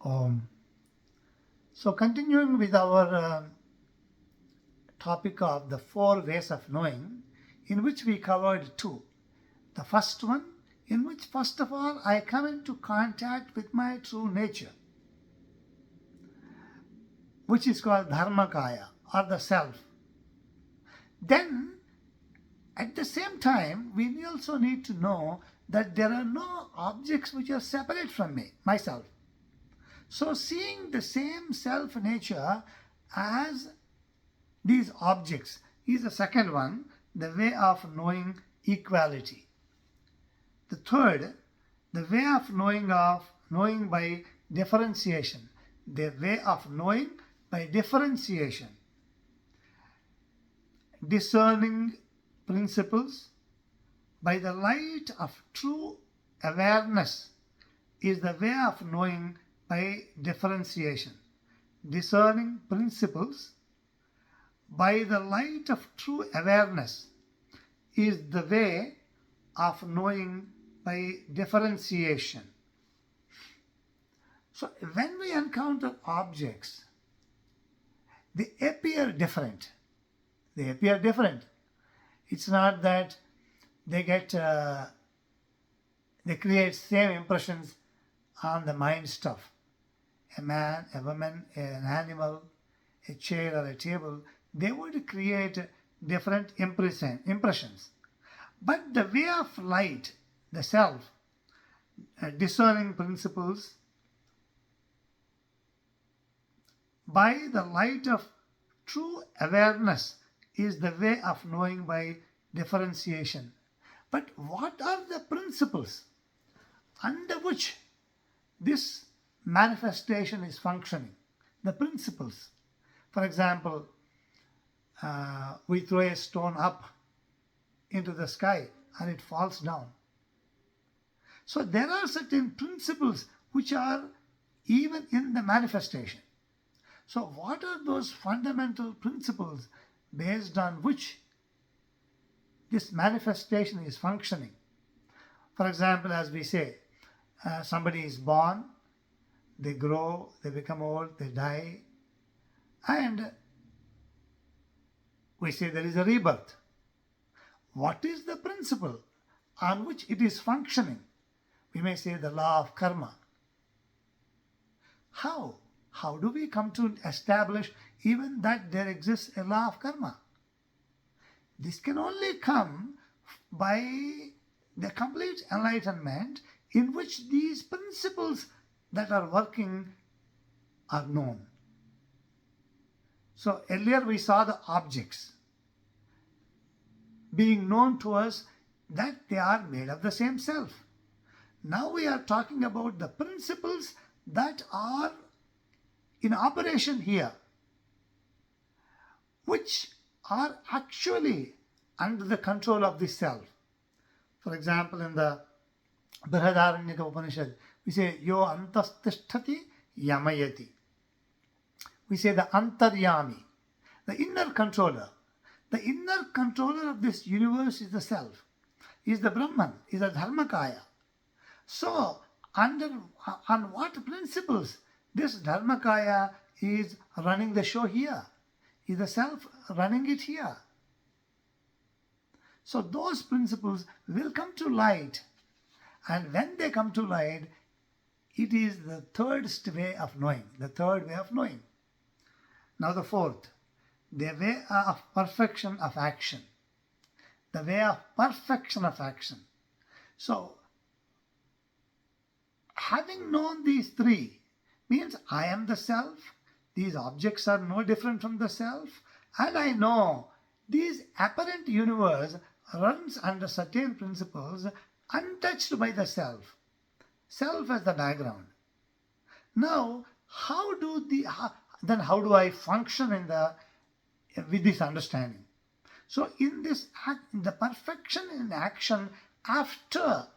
Um, so continuing with our topic of the four ways of knowing, in which we covered two. The first one, in which first of all I come into contact with my true nature, which is called Dharmakaya or the self. Then at the same time, we also need to know that there are no objects which are separate from me, myself. So seeing the same self nature as these objects is the second one, the way of knowing equality. The third, the way of knowing by differentiation. The way of knowing by differentiation. Discerning principles by the light of true awareness is the way of knowing by differentiation. Discerning principles by the light of true awareness is the way of knowing by differentiation. So when we encounter objects, they appear different. They appear different. It's not that they create same impressions on the mind stuff. A man, a woman, an animal, a chair or a table, they would create different impressions. But the way of light, the self, discerning principles, by the light of true awareness is the way of knowing by differentiation. But what are the principles under which this manifestation is functioning? The principles. For example, we throw a stone up into the sky and it falls down. So there are certain principles which are even in the manifestation. So what are those fundamental principles based on which this manifestation is functioning? For example, as we say, somebody is born, they grow, they become old, they die, and we say there is a rebirth. What is the principle on which it is functioning? We may say the law of karma. How? How do we come to establish even that there exists a law of karma? This can only come by the complete enlightenment in which these principles that are working are known. So earlier we saw the objects being known to us that they are made of the same self. Now we are talking about the principles that are in operation here, which are actually under the control of the self. For example, in the Brihadaranyaka Upanishad, we say, Yo antastisthati yamayati. We say the antaryami, the inner controller. The inner controller of this universe is the self, is the Brahman, is the Dharmakaya. So, on what principles this Dharmakaya is running the show here? Is the self running it here? So those principles will come to light, and when they come to light, it is the third way of knowing, the third way of knowing. Now the fourth, the way of perfection of action. The way of perfection of action. So, having known these three means I am the self, these objects are no different from the self, and I know this apparent universe runs under certain principles untouched by the self. Self as the background. Now, how do I function with this understanding? So in the perfection in action after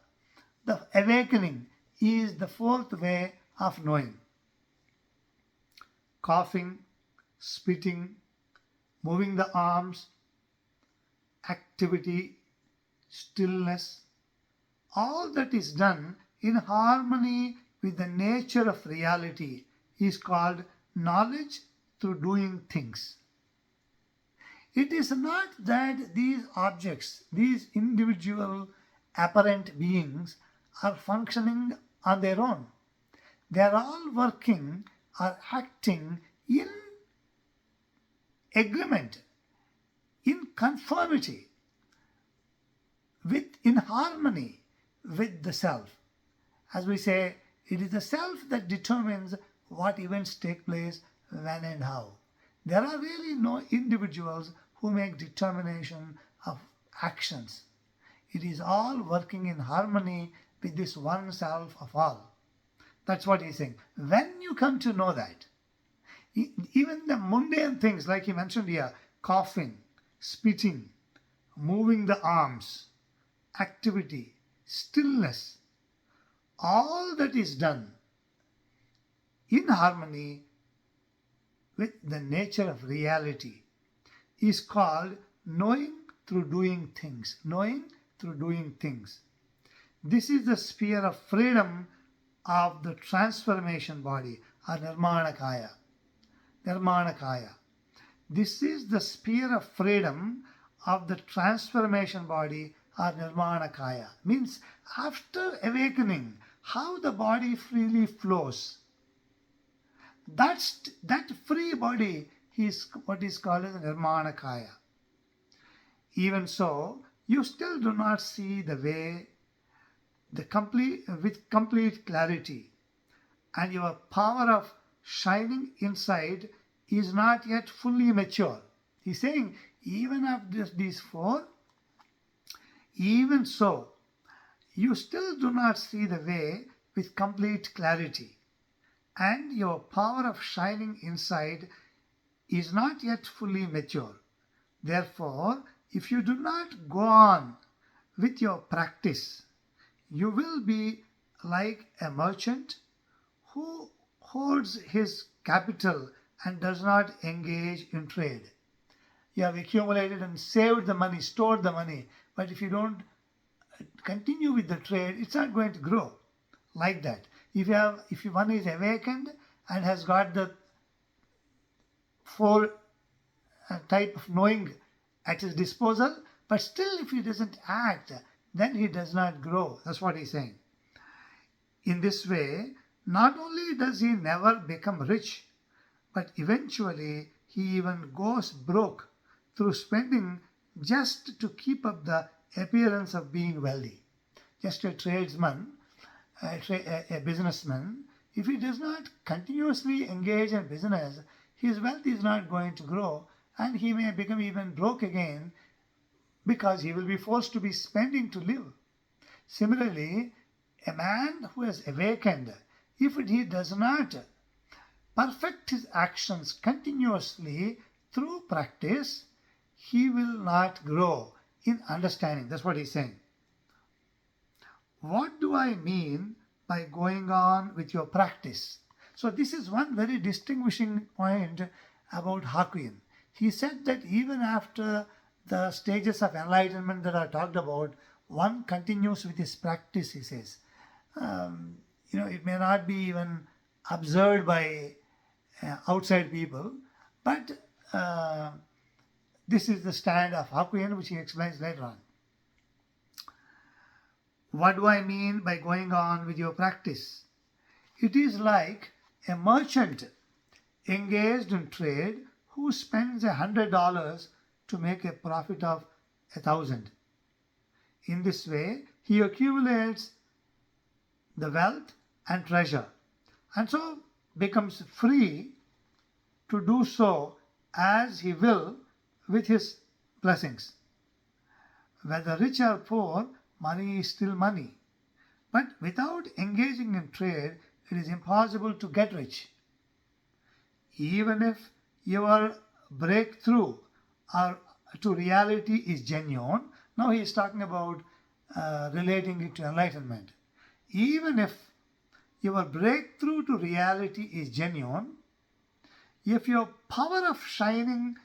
the awakening is the fourth way of knowing. Coughing, spitting, moving the arms, activity, stillness, all that is done in harmony with the nature of reality is called knowledge through doing things. It is not that these objects, these individual apparent beings, are functioning on their own. They are all working or acting in agreement, in conformity, in harmony with the self. As we say, it is the self that determines what events take place, when and how. There are really no individuals who make determination of actions. It is all working in harmony with this one self of all. That's what he's saying. When you come to know that, even the mundane things like he mentioned here, coughing, spitting, moving the arms, activity, stillness, all that is done in harmony with the nature of reality is called knowing through doing things. Knowing through doing things. This is the sphere of freedom of the transformation body, or Nirmanakaya. Nirmanakaya. This is the sphere of freedom of the transformation body, or Nirmanakaya. Means after awakening, how the body freely flows. That free body is what is called as Nirmanakaya. Even so, you still do not see the way with complete clarity, and your power of shining inside is not yet fully mature. He's saying, even after these four, even so, you still do not see the way with complete clarity, and your power of shining inside is not yet fully mature. Therefore, if you do not go on with your practice, you will be like a merchant who holds his capital and does not engage in trade. You have accumulated and saved the money, stored the money, but if you don't continue with the trade, it's not going to grow like that. If one is awakened and has got the four type of knowing at his disposal, but still if he doesn't act, then he does not grow. That's what he's saying. In this way, not only does he never become rich, but eventually he even goes broke through spending just to keep up the appearance of being wealthy. Just a tradesman, a businessman, if he does not continuously engage in business, his wealth is not going to grow, and he may become even broke again because he will be forced to be spending to live. Similarly, a man who has awakened, if he does not perfect his actions continuously through practice, he will not grow in understanding. That's what he's saying. What do I mean by going on with your practice? So this is one very distinguishing point about Hakuin. He said that even after the stages of enlightenment that are talked about, one continues with his practice, he says. It may not be even observed by outside people, but this is the stand of Hakuin, which he explains later on. What do I mean by going on with your practice? It is like a merchant engaged in trade who spends $100 to make a profit of 1,000. In this way, he accumulates the wealth and treasure, and so becomes free to do so as he will with his blessings. Whether rich or poor, money is still money. But without engaging in trade, it is impossible to get rich. Even if your breakthrough to reality is genuine, now he is talking about relating it to enlightenment. Even if your breakthrough to reality is genuine, if your power of shining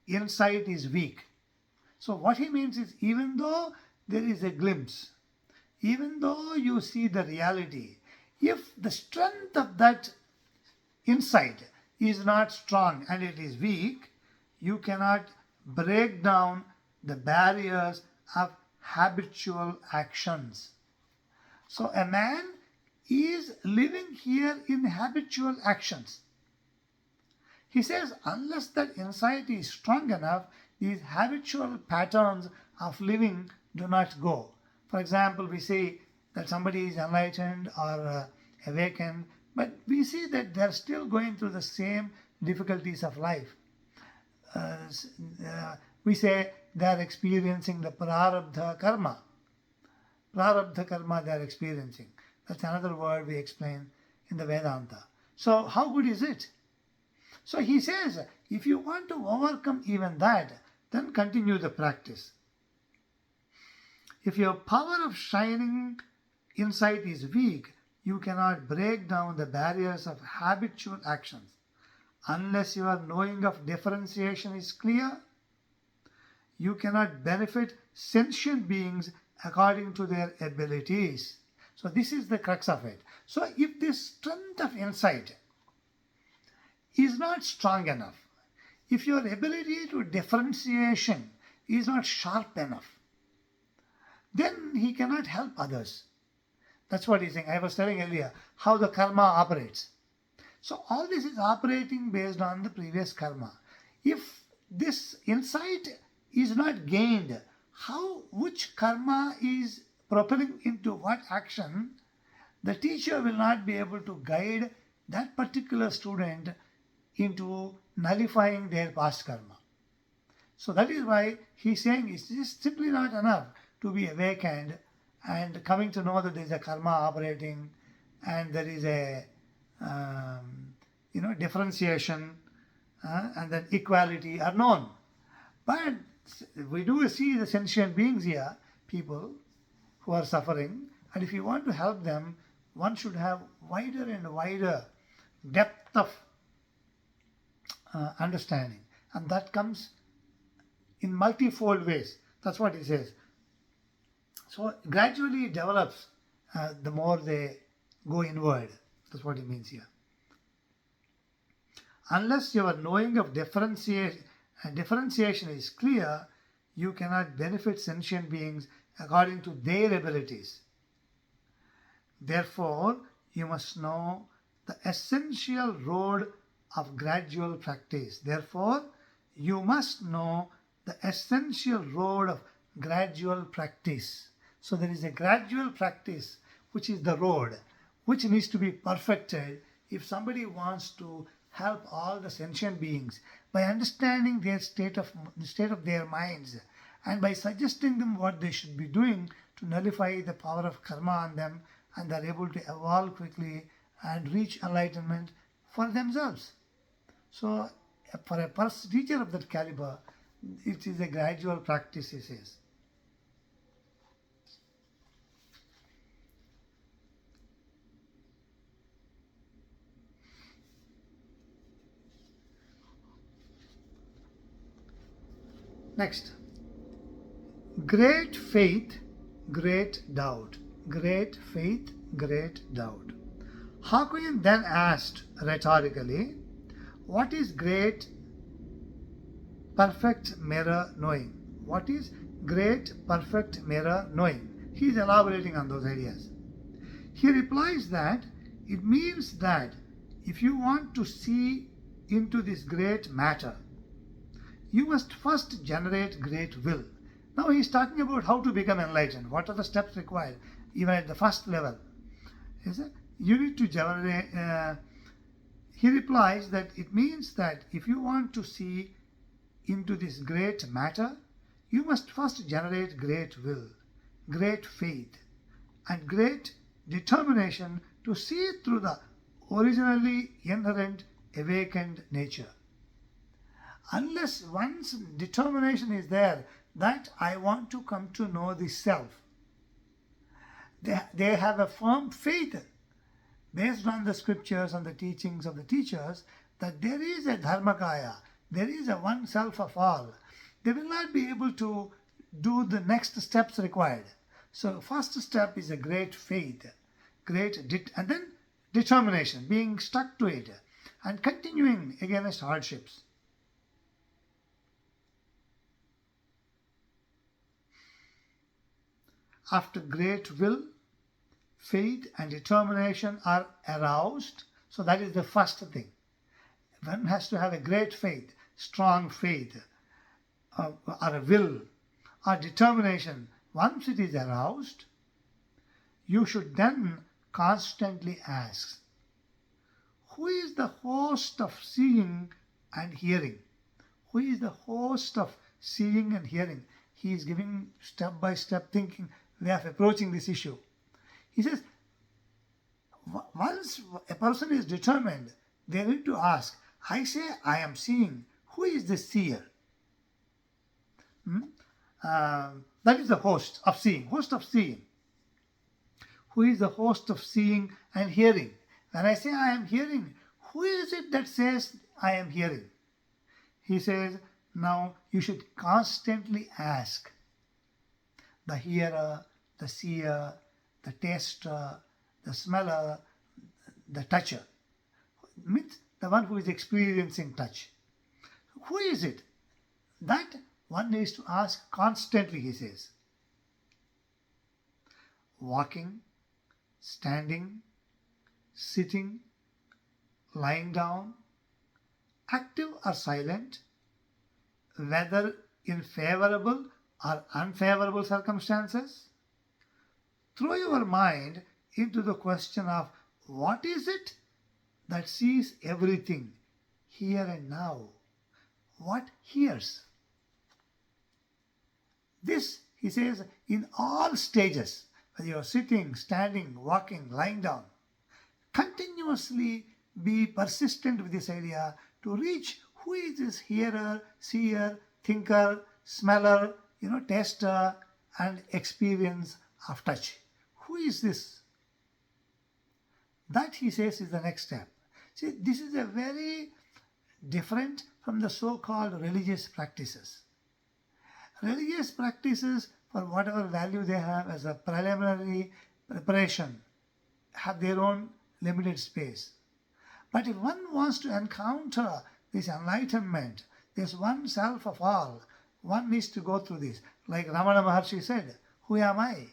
insight is weak. So what he means is, even though there is a glimpse, even though you see the reality, If the strength of that insight is not strong and it is weak, you cannot break down the barriers of habitual actions. So a man is living here in habitual actions. He says unless that insight is strong enough, these habitual patterns of living do not go. For example, we say that somebody is enlightened or awakened, but we see that they are still going through the same difficulties of life. Uh, we say they are experiencing the prarabdha karma. Prarabdha karma they are experiencing. That's another word we explain in the Vedanta. So how good is it? So he says, if you want to overcome even that, then continue the practice. If your power of shining insight is weak, you cannot break down the barriers of habitual actions. Unless your knowing of differentiation is clear, you cannot benefit sentient beings according to their abilities. So this is the crux of it. So if this strength of insight is not strong enough, if your ability to differentiation is not sharp enough, then he cannot help others. That's what he's saying. I was telling earlier how the karma operates. So all this is operating based on the previous karma. If this insight is not gained, which karma is propelling into what action, the teacher will not be able to guide that particular student into nullifying their past karma. So that is why he's saying it's just simply not enough to be awakened and coming to know that there is a karma operating and there is a differentiation and then equality are known. But we do see the sentient beings here, people who are suffering, and if you want to help them, one should have wider and wider depth of understanding, and that comes in multifold ways. That's what he says. So gradually it develops the more they go inward. That's what he means here. Unless your knowing of differentiation is clear, you cannot benefit sentient beings according to their abilities. Therefore, you must know the essential road of gradual practice. Therefore, you must know the essential road of gradual practice. So there is a gradual practice which is the road, which needs to be perfected if somebody wants to help all the sentient beings by understanding their state of their minds and by suggesting them what they should be doing to nullify the power of karma on them, and they are able to evolve quickly and reach enlightenment for themselves. So for a teacher of that caliber, it is a gradual practice, he says. Next, great faith, great doubt. Great faith, great doubt. Hakuin then asked rhetorically, what is great perfect mirror knowing? What is great perfect mirror knowing? He is elaborating on those ideas. He replies that it means that if you want to see into this great matter, you must first generate great will. Now he is talking about how to become enlightened. What are the steps required, even at the first level? You need to generate. He replies that it means that if you want to see into this great matter, you must first generate great will, great faith, and great determination to see through the originally inherent awakened nature. Unless one's determination is there that I want to come to know the self, they have a firm faith based on the scriptures and the teachings of the teachers that there is a dharmakaya, there is a one self of all. They will not be able to do the next steps required. So first step is a great faith. and then determination, being stuck to it and continuing against hardships. After great will, faith and determination are aroused, so that is the first thing. One has to have a great faith, strong faith, or a will, or determination. Once it is aroused, you should then constantly ask, who is the host of seeing and hearing? Who is the host of seeing and hearing? He is giving step-by-step thinking way of approaching this issue. He says, once a person is determined, they need to ask, I say I am seeing. Who is the seer? That is the host of seeing. Host of seeing. Who is the host of seeing and hearing? When I say I am hearing, who is it that says I am hearing? He says, now you should constantly ask the hearer, the seer, the taster, the smeller, the toucher. Means the one who is experiencing touch. Who is it? That one needs to ask constantly, he says. Walking, standing, sitting, lying down, active or silent, whether in favorable or unfavorable circumstances. Throw your mind into the question of what is it that sees everything here and now? What hears? This, he says, in all stages, whether you are sitting, standing, walking, lying down, continuously be persistent with this idea to reach who is this hearer, seer, thinker, smeller, taster and experience of touch. Who is this? That, he says, is the next step. See, this is a very different from the so-called religious practices. Religious practices, for whatever value they have as a preliminary preparation, have their own limited space. But if one wants to encounter this enlightenment, this one self of all, one needs to go through this. Like Ramana Maharshi said, who am I?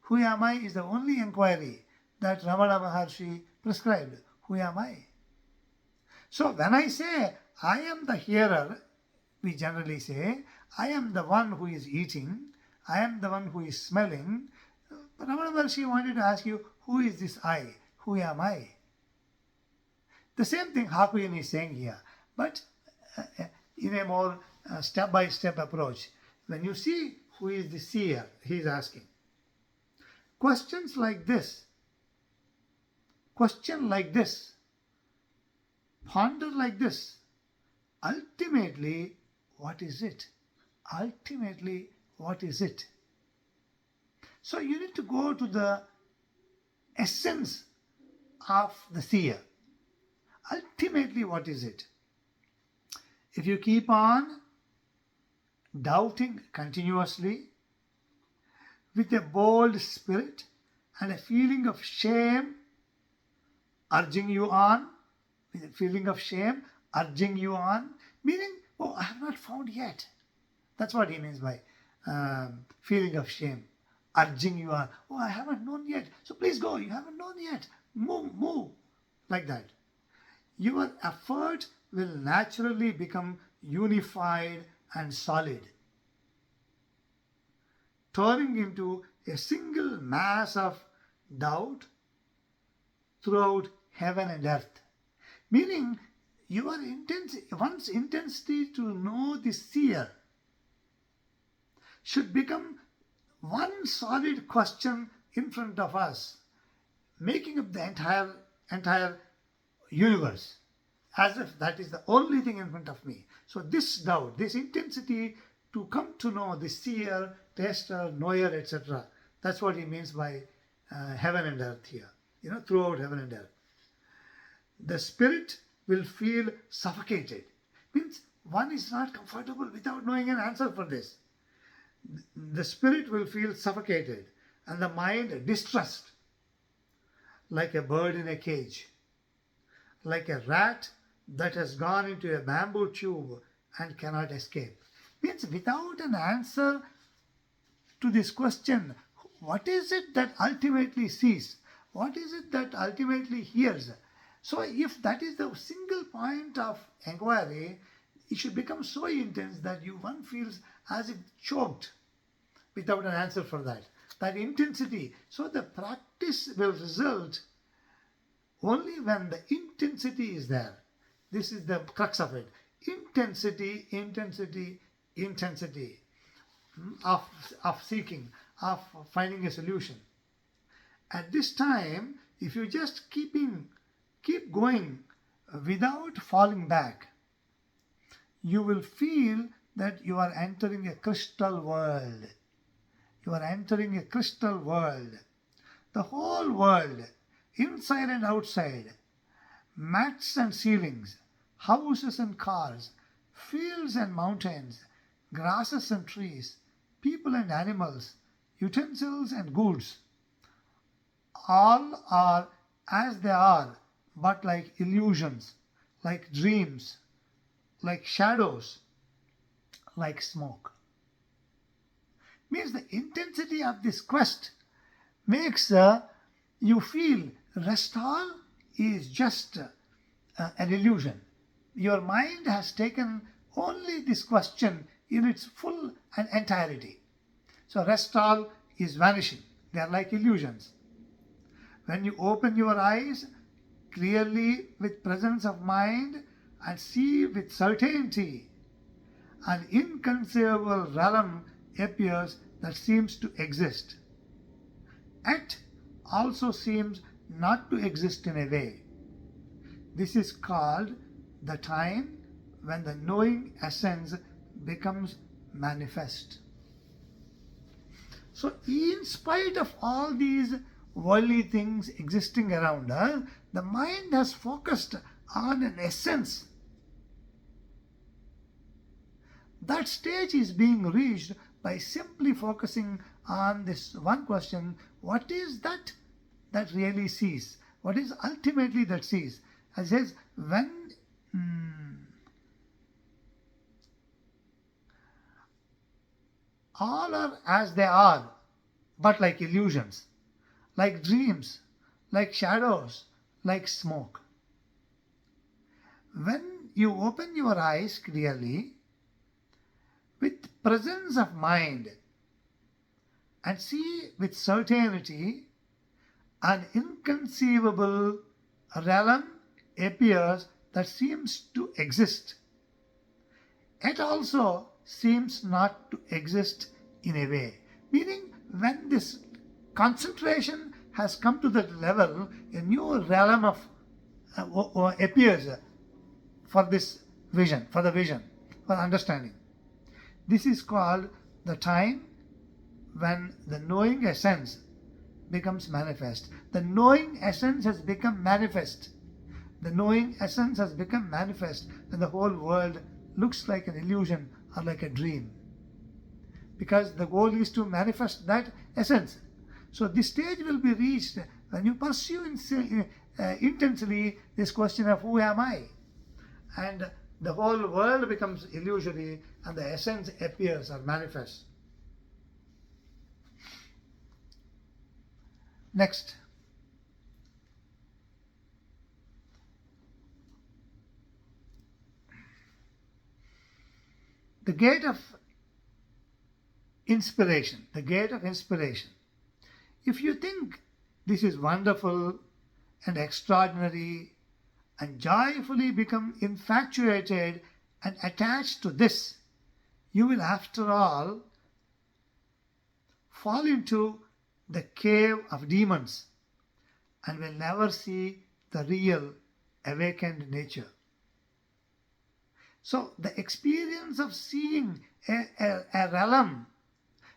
Who am I is the only inquiry that Ramana Maharshi prescribed. Who am I? So when I say, I am the hearer, we generally say, I am the one who is eating, I am the one who is smelling. Ramana Maharshi wanted to ask you, who is this I? Who am I? The same thing Hakuin is saying here, but in a more step-by-step approach. When you see who is the seer, he is asking. Questions like this, question like this, ponder like this, ultimately, what is it? Ultimately, what is it? So you need to go to the essence of the seer. Ultimately, what is it? If you keep on doubting continuously with a bold spirit and a feeling of shame urging you on, with a feeling of shame urging you on, meaning, oh, I have not found yet. That's what he means by feeling of shame, urging you on. Oh, I haven't known yet. So please go. You haven't known yet. Move. Like that. Your effort will naturally become unified and solid, turning into a single mass of doubt throughout heaven and earth. Meaning, one's intensity to know the seer should become one solid question in front of us, making up the entire universe, as if that is the only thing in front of me. So this doubt, this intensity to come to know the seer, taster, knower, etc. That's what he means by heaven and earth here, throughout heaven and earth. The spirit will feel suffocated. Means one is not comfortable without knowing an answer for this. The spirit will feel suffocated and the mind distressed. like a bird in a cage, like a rat that has gone into a bamboo tube and cannot escape. Means without an answer to this question, what is it that ultimately sees? What is it that ultimately hears? So if that is the single point of inquiry, it should become so intense that one feels as if choked without an answer for that. That intensity. So the practice will result only when the intensity is there. This is the crux of it. Intensity, intensity, intensity of seeking, of finding a solution. At this time, if you just keep going without falling back, you will feel that you are entering a crystal world. You are entering a crystal world. The whole world, inside and outside, mats and ceilings, houses and cars, fields and mountains, grasses and trees, people and animals, utensils and goods, all are as they are, but like illusions, like dreams, like shadows, like smoke. Means the intensity of this quest makes you feel rest all is just an illusion. Your mind has taken only this question in its full and entirety. So rest all is vanishing. They are like illusions. When you open your eyes clearly with presence of mind and see with certainty, an inconceivable realm appears that seems to exist, yet also seems not to exist in a way. This is called the time when the knowing essence becomes manifest. So in spite of all these worldly things existing around us, the mind has focused on an essence. That stage is being reached by simply focusing on this one question: what is that really sees? What is ultimately that sees? As it says, when all are as they are, but like illusions, like dreams, like shadows, like smoke. When you open your eyes clearly, with presence of mind, and see with certainty, an inconceivable realm appears that seems to exist. It also seems not to exist in a way. Meaning, when this concentration has come to that level, a new realm of appears for this vision, for the vision, for understanding. This is called the time when the knowing essence becomes manifest. The knowing essence has become manifest. The knowing essence has become manifest, and the whole world looks like an illusion or like a dream. Because the goal is to manifest that essence. So this stage will be reached when you pursue intensely this question of who am I? And the whole world becomes illusory and the essence appears or manifests. Next. The gate of inspiration. The gate of inspiration. If you think this is wonderful and extraordinary and joyfully become infatuated and attached to this, you will after all fall into the cave of demons and will never see the real awakened nature. So the experience of seeing a realm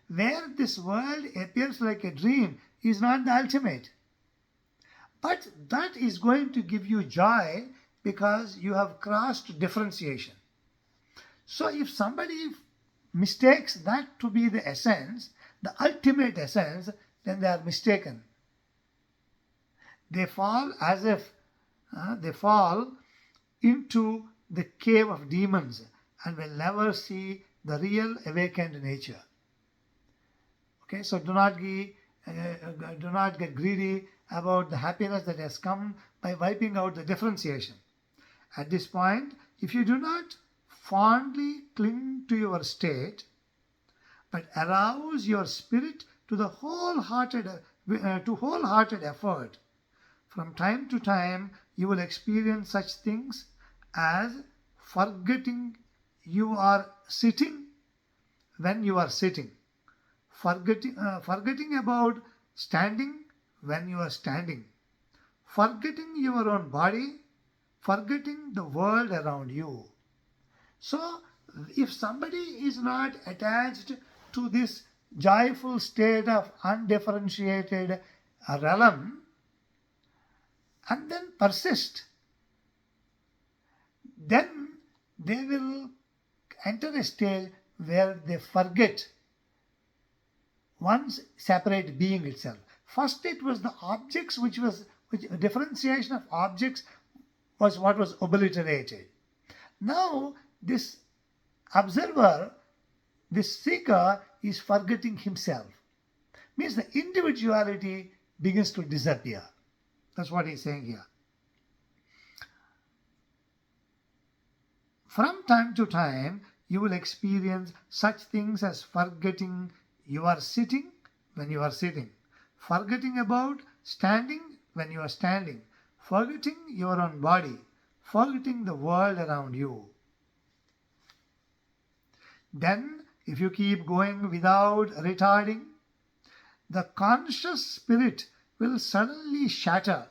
where this world appears like a dream is not the ultimate. But that is going to give you joy because you have crossed differentiation. So if somebody mistakes that to be the essence, the ultimate essence, then they are mistaken. They fall as if they fall into the cave of demons and will never see the real awakened nature. Okay, so do not get greedy about the happiness that has come by wiping out the differentiation. At this point, if you do not fondly cling to your state, but arouse your spirit to the wholehearted effort, from time to time you will experience such things as forgetting you are sitting when you are sitting, forgetting about standing when you are standing, forgetting your own body, forgetting the world around you. So, if somebody is not attached to this joyful state of undifferentiated realm and then persist, then they will enter a stage where they forget one's separate being itself. First, it was the objects which differentiation of objects was what was obliterated. Now, this observer, this seeker, is forgetting himself. Means the individuality begins to disappear. That's what he's saying here. From time to time, you will experience such things as forgetting you are sitting when you are sitting, forgetting about standing when you are standing, forgetting your own body, forgetting the world around you. Then, if you keep going without retarding, the conscious spirit will suddenly shatter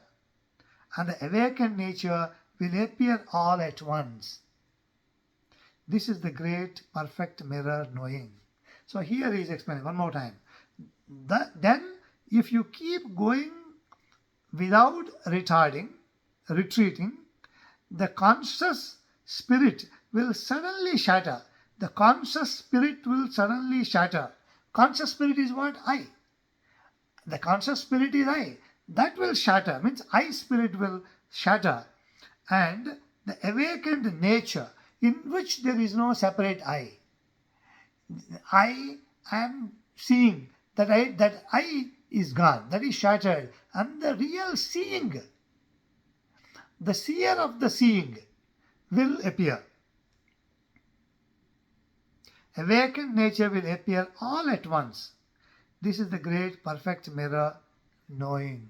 and the awakened nature will appear all at once. This is the great perfect mirror knowing. So here he is explaining one more time. Then if you keep going without retreating, the conscious spirit will suddenly shatter. The conscious spirit will suddenly shatter. Conscious spirit is what? I. The conscious spirit is I. That will shatter, means I spirit will shatter. And the awakened nature in which there is no separate I. I am seeing that I is gone, that is shattered. And the real seeing, the seer of the seeing will appear. Awakened nature will appear all at once. This is the great perfect mirror knowing.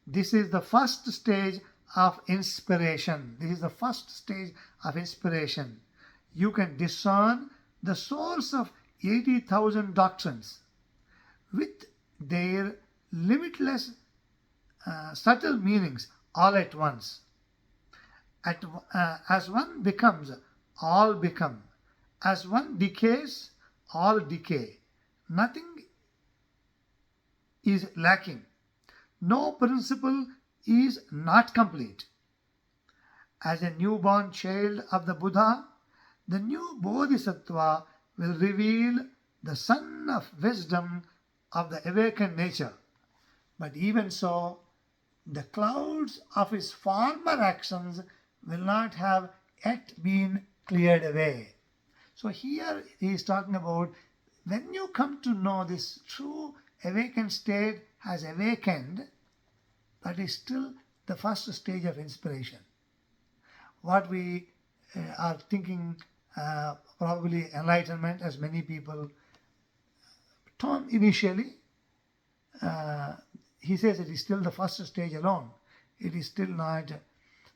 This is the first stage of inspiration. This is the first stage of inspiration. You can discern the source of 80,000 doctrines with their limitless subtle meanings all at once. As one becomes, all become. As one decays, all decay. Nothing is lacking. No principle is not complete. As a newborn child of the Buddha, the new Bodhisattva will reveal the sun of wisdom of the awakened nature. But even so, the clouds of his former actions will not have yet been cleared away. So here he is talking about when you come to know this true awakened state has awakened, that is still the first stage of inspiration. What we are thinking probably enlightenment, as many people term initially, he says it is still the first stage alone. It is still not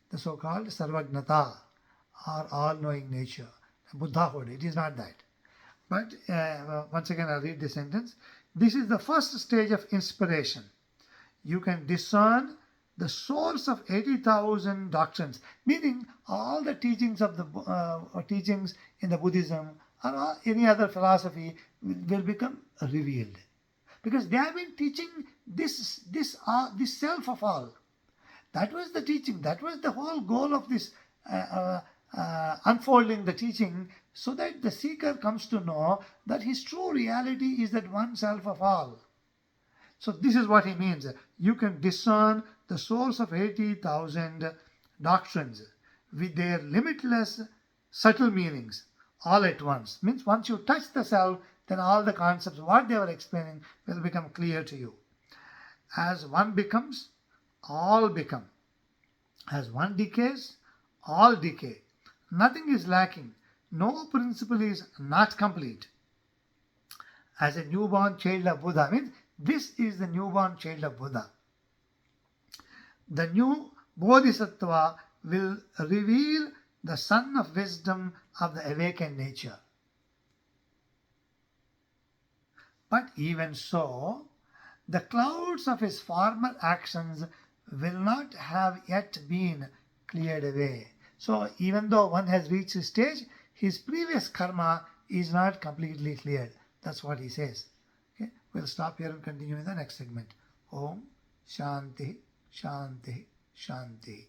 the so-called Sarvajnata or all-knowing nature, Buddhahood. It is not that. But once again I'll read the sentence. This is the first stage of inspiration. You can discern the source of 80,000 doctrines, meaning all the teachings of the teachings in the Buddhism or any other philosophy will become revealed, because they have been teaching this self of all. That was the teaching. That was the whole goal of this unfolding the teaching, so that the seeker comes to know that his true reality is that one self of all. So this is what he means. You can discern the source of 80,000 doctrines with their limitless subtle meanings all at once. Means once you touch the self, then all the concepts, what they were explaining, will become clear to you. As one becomes, all become. As one decays, all decay. Nothing is lacking. No principle is not complete. As a newborn child of Buddha, means this is the newborn child of Buddha. The new Bodhisattva will reveal the sun of wisdom of the awakened nature. But even so, the clouds of his former actions will not have yet been cleared away. So even though one has reached a stage, his previous karma is not completely cleared. That's what he says. Okay? We'll stop here and continue in the next segment. Om Shanti Shanti Shanti.